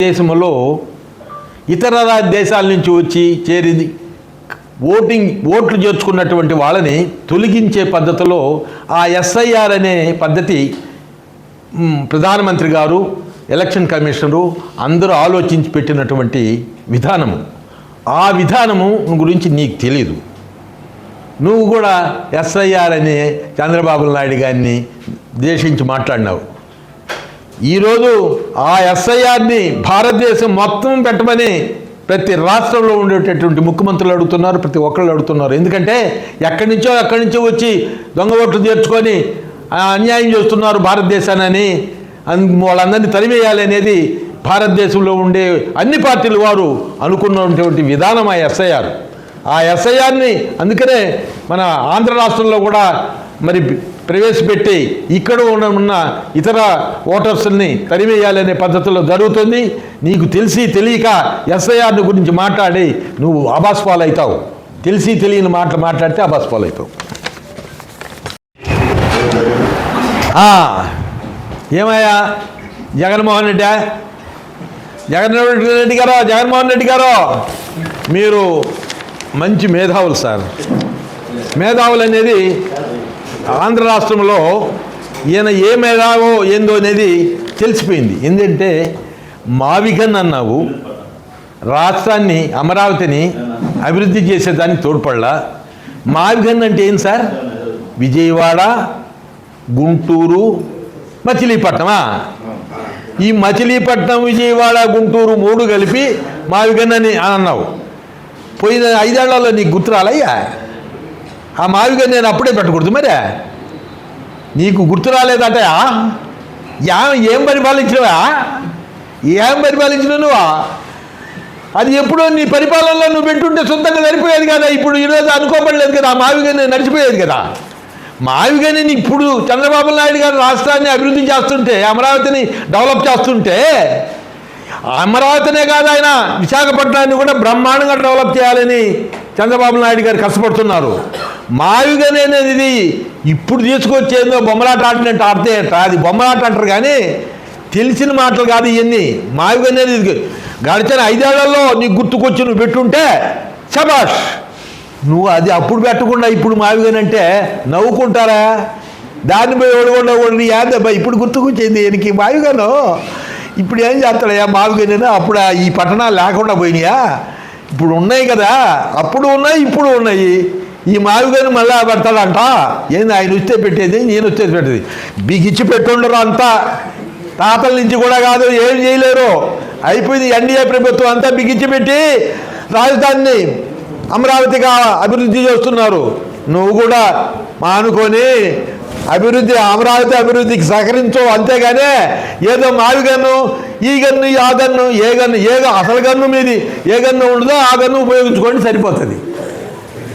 దేశంలో ఇతర దేశాల నుంచి వచ్చి చేరింది ఓట్లు చేర్చుకున్నటువంటి వాళ్ళని తొలగించే పద్ధతిలో ఆ ఎస్ఐఆర్ అనే పద్ధతి ప్రధానమంత్రి గారు ఎలక్షన్ కమిషనరు అందరూ ఆలోచించి పెట్టినటువంటి విధానము. ఆ విధానము గురించి నీకు తెలీదు. నువ్వు కూడా ఎస్ఐఆర్ అనే చంద్రబాబు నాయుడు గారిని దేశించి మాట్లాడినావు. ఈరోజు ఆ ఎస్ఐఆర్ని భారతదేశం మొత్తం పెట్టమని ప్రతి రాష్ట్రంలో ఉండేటటువంటి ముఖ్యమంత్రులు అడుగుతున్నారు, ప్రతి ఒక్కళ్ళు అడుగుతున్నారు. ఎందుకంటే ఎక్కడి నుంచో వచ్చి దొంగ ఓట్లు చేర్చుకొని అన్యాయం చేస్తున్నారు భారతదేశాన్ని, వాళ్ళందరినీ తరిమేయాలి అనేది భారతదేశంలో ఉండే అన్ని పార్టీలు వారు అనుకున్నటువంటి విధానం ఆ ఎస్ఐఆర్. ఆ ఎస్ఐఆర్ని అందుకనే మన ఆంధ్ర రాష్ట్రంలో కూడా మరి ప్రవేశపెట్టి ఇక్కడ ఉన్న ఇతర ఓటర్స్ని తరిమేయాలనే పద్ధతిలో జరుగుతుంది. నీకు తెలిసి తెలియక ఎస్ఐఆర్ గురించి మాట్లాడి నువ్వు అబాస్పాలు అవుతావు. తెలిసి తెలియని మాటలు మాట్లాడితే అబాస్పాలు అవుతావు. ఏమయ్యా జగన్మోహన్ రెడ్డి గారు మీరు మంచి మేధావులు సార్. మేధావులు అనేది ఆంధ్ర రాష్ట్రంలో ఈయన ఏ మేధావో ఏందో అనేది తెలిసిపోయింది. ఎందుకంటే మావిగన్ అన్నావు, రాష్ట్రాన్ని అమరావతిని అభివృద్ధి చేసేదానికి తోడ్పడలా. మావిగన్ అంటే ఏంటి సార్? విజయవాడ, గుంటూరు, మచిలీపట్నమా? ఈ మచిలీపట్నం, విజయవాడ, గుంటూరు మూడు కలిపి మావిగన్ అని అన్నావు. పోయిన 5 ఏళ్లలో నీకు గుర్తు రాలయ్యా? ఆ మావిగన్ నేను అప్పుడే పెట్టకూడదు మరి? నీకు గుర్తు రాలేదట? ఏం పరిపాలించినవా? నువ్వా? అది ఎప్పుడో నీ పరిపాలనలో నువ్వు పెట్టుంటే సొంతంగా సరిపోయేది కదా. ఇప్పుడు ఈరోజు అనుకోబడలేదు కదా, ఆ మావిగన్ నడిచిపోయేది కదా. మావిగని ఇప్పుడు చంద్రబాబు నాయుడు గారు రాష్ట్రాన్ని అభివృద్ధి చేస్తుంటే, అమరావతిని డెవలప్ చేస్తుంటే, అమరావతినే కాదు ఆయన విశాఖపట్నాన్ని కూడా బ్రహ్మాండంగా డెవలప్ చేయాలని చంద్రబాబు నాయుడు గారు కష్టపడుతున్నారు. మావిగని అనేది ఇప్పుడు తీసుకొచ్చేందో బొమ్మలాట ఆడినట్టు ఆడితే అది బొమ్మలాట అంటారు, కానీ తెలిసిన మాటలు కాదు ఇవన్నీ. మావిగని అనేది గడిచిన 5 ఏళ్లలో నీకు గుర్తుకొచ్చి నువ్వు పెట్టుంటే శబాష్. నువ్వు అది అప్పుడు పెట్టకుండా ఇప్పుడు మావిగని అంటే నవ్వుకుంటారా? దాన్ని పోయి ఓడగొండ యాదబ్బా ఇప్పుడు గుర్తుకొచ్చింది ఈయనకి మావిగను. ఇప్పుడు ఏం చేస్తాడయ్యా మావిగని? అప్పుడు ఈ పట్టణాలు లేకుండా పోయినాయా? ఇప్పుడు ఉన్నాయి కదా, అప్పుడు ఉన్నాయి ఇప్పుడు ఉన్నాయి. ఈ మావిగని మళ్ళీ పెడతాడంట. ఏంది ఆయన వస్తే పెట్టేది, నేను వస్తే పెట్టేది? బిగిచ్చి పెట్టుండరు అంతా. తాతల నుంచి కూడా కాదు, ఏం చేయలేరు. అయిపోయింది. ఎన్డీఏ ప్రభుత్వం అంతా బిగిచ్చి పెట్టి రాజధానిని అమరావతిగా అభివృద్ధి చేస్తున్నారు. నువ్వు కూడా మానుకొని అమరావతి అభివృద్ధికి సహకరించవు. అంతేగానే ఏదో మావిగన్ను, ఈ గన్ను, ఆ గన్ను, ఏ అసలు గన్ను మీది ఏ గన్ను ఉండదో ఆ గన్ను ఉపయోగించుకోండి, సరిపోతుంది.